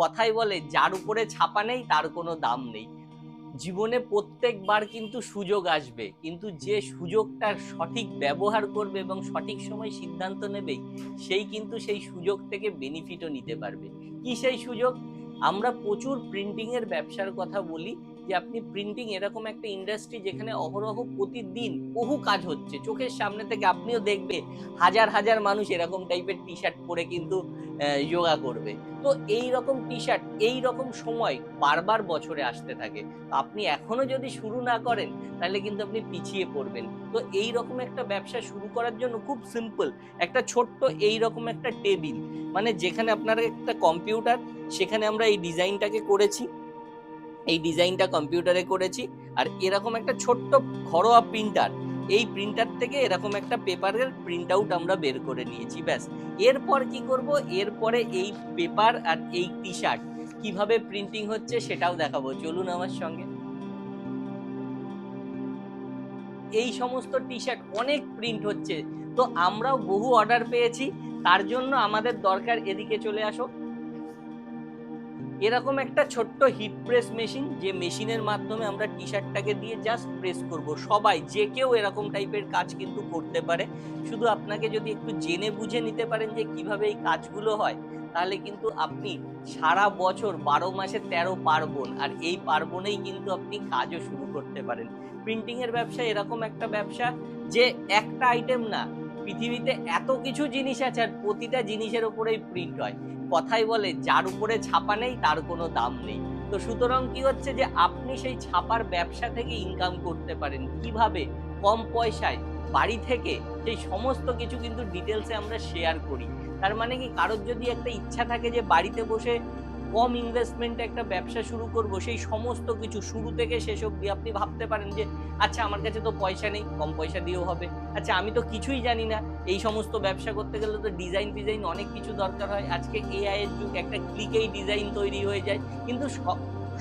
কথাই বলে যার উপরে ছাপা নেই তার কোনো দাম নেই। জীবনে প্রত্যেকবার কিন্তু সুযোগ আসবে, কিন্তু যে সুযোগটার সঠিক ব্যবহার করবে এবং সঠিক সময় সিদ্ধান্ত নেবে সেই কিন্তু সেই সুযোগ থেকে বেনিফিটও নিতে পারবে। কি সেই সুযোগ? আমরা প্রচুর প্রিন্টিং এর ব্যবসার কথা বলি, যে আপনি প্রিন্টিং এরকম একটা ইন্ডাস্ট্রি যেখানে অহরহ প্রতিদিন বহু কাজ হচ্ছে, চোখের সামনে থেকে আপনিও দেখবে হাজার হাজার মানুষ এরকম টাইপের টি শার্ট পরে কিন্তু যোগা করবে। তো এই রকম টি শার্ট এই রকম সময় বারবার বছরে আসতে থাকে। আপনি এখনো যদি শুরু না করেন তাহলে কিন্তু আপনি পিছিয়ে পড়বেন। তো এই রকম একটা ব্যবসা শুরু করার জন্য খুব সিম্পল, একটা ছোট্ট এই রকম একটা টেবিল, মানে যেখানে আপনার একটা কম্পিউটার, সেখানে আমরা এই ডিজাইনটাকে করেছি, এই ডিজাইনটা কম্পিউটারে করেছি। আর এরকম একটা ছোট্ট ঘরোয়া প্রিন্টার, এই প্রিন্টার থেকে এরকম একটা পেপারের প্রিন্ট আউট আমরা বের করে নিয়েছি, ব্যাস। এরপর কি করব, এরপরে এই পেপার আর এই টি শার্ট কিভাবে প্রিন্টিং হচ্ছে সেটাও দেখাবো, চলুন আমার সঙ্গে। এই সমস্ত টি শার্ট অনেক প্রিন্ট হচ্ছে, তো আমরাও বহু অর্ডার পেয়েছি, তার জন্য আমাদের দরকার, এদিকে চলে আসো, এরকম একটা ছোট্ট হিট প্রেস মেশিন, যে মেশিনের মাধ্যমে আমরা টি শার্টটাকে দিয়ে জাস্ট প্রেস করব। সবাই, যে কেউ এরকম টাইপের কাজ কিন্তু করতে পারে, শুধু আপনাকে যদি একটু জেনে বুঝে নিতে পারেন যে কিভাবে এই কাজগুলো হয়, তাহলে কিন্তু আপনি সারা বছর 12 মাসে 13 পার্বণ, আর এই পার্বণেই কিন্তু আপনি কাজও শুরু করতে পারেন। প্রিন্টিং এর ব্যবসা এরকম একটা ব্যবসা যে একটা আইটেম না, পৃথিবীতে এত কিছু জিনিস আছে আর প্রতিটা জিনিসের উপরেই প্রিন্ট হয়। কথাই বলে যার উপরে ছাপা নেই তার কোনো দাম নেই। তো সুতরাং কি হচ্ছে যে আপনি সেই ছাপার ব্যবসা থেকে ইনকাম করতে পারেন কিভাবে, কম পয়সায়, বাড়ি থেকে, সেই সমস্ত কিছু কিন্তু ডিটেলসে আমরা শেয়ার করি। তার মানে কি, কারোর যদি একটা ইচ্ছা থাকে যে বাড়িতে বসে কম ইনভেস্টমেন্টে একটা ব্যবসা শুরু করব, সেই সমস্ত কিছু শুরু থেকে শেষ অবধি আপনি ভাবতে পারেন যে আচ্ছা আমার কাছে তো পয়সা নেই, কম পয়সা দিয়েও হবে, আচ্ছা আমি তো কিছুই জানি না, এই সমস্ত ব্যবসা করতে গেলে তো ডিজাইন ফিজাইন অনেক কিছু দরকার হয়, আজকে এআই এর যুগ, একটা ক্লিকেই ডিজাইন তৈরি হয়ে যায়। কিন্তু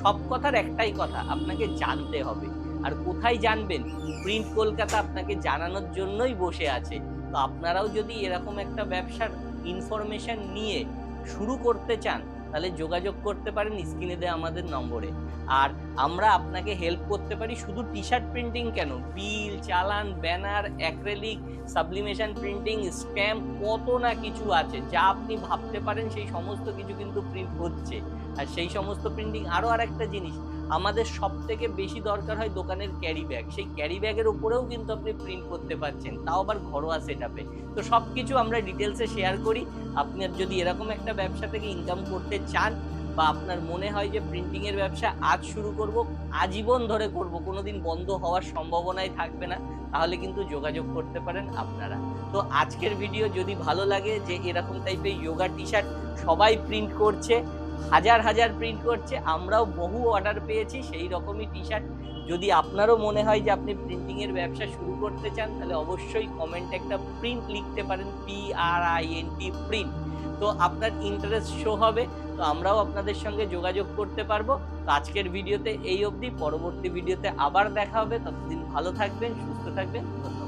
সব কথার একটাই কথা, আপনাকে জানতে হবে। আর কোথায় জানবেন? প্রিন্ট কলকাতা আপনাকে জানানোর জন্যই বসে আছে। তো আপনারাও যদি এরকম একটা ব্যবসার ইনফরমেশন নিয়ে শুরু করতে চান, তাহলে যোগাযোগ করতে পারেন স্ক্রিনে দেওয়া আমাদের নম্বরে। আর আমরা আপনাকে হেল্প করতে পারি শুধু টি শার্ট প্রিন্টিং কেন, বিল, চালান, banner, acrylic, sublimation printing, stamp, কত না কিছু আছে, যা আপনি ভাবতে পারেন সেই সমস্ত কিছু কিন্তু প্রিন্ট হচ্ছে। আর সেই সমস্ত প্রিন্টিং আরও আরেকটা জিনিস, আমাদের সব থেকে বেশি দরকার হয় দোকানের ক্যারি ব্যাগ, সেই ক্যারি ব্যাগের উপরেও কিন্তু আপনি প্রিন্ট করতে পারছেন, তাও আবার ঘরোয়া সেট আপে। তো সব কিছু আমরা ডিটেলসে শেয়ার করি। আপনার যদি এরকম একটা ব্যবসা থেকে ইনকাম করতে চান, বা আপনার মনে হয় যে প্রিন্টিং এর ব্যবসা আজ শুরু করব, আজীবন ধরে করব, কোনোদিন বন্ধ হওয়ার সম্ভাবনাই থাকবে না, তাহলে কিন্তু যোগাযোগ করতে পারেন আপনারা। তো আজকের ভিডিও যদি ভালো লাগে, যে এরকম টাইপের যোগা টি শার্ট সবাই প্রিন্ট করছে, হাজার হাজার প্রিন্ট করছে, আমরাও বহু অর্ডার পেয়েছি সেই রকমই টি শার্ট, যদি আপনারও মনে হয় যে আপনি প্রিন্টিং এর ব্যবসা শুরু করতে চান, তাহলে অবশ্যই কমেন্টে একটা প্রিন্ট লিখতে পারেন, PRINT, প্রিন্ট। তো আপনার ইন্টারেস্ট শো হবে, তো আমরাও আপনাদের সঙ্গে যোগাযোগ করতে পারবো। তো আজকের ভিডিওতে এই অবধি, পরবর্তী ভিডিওতে আবার দেখা হবে, ততদিন ভালো থাকবেন, সুস্থ থাকবেন, ধন্যবাদ।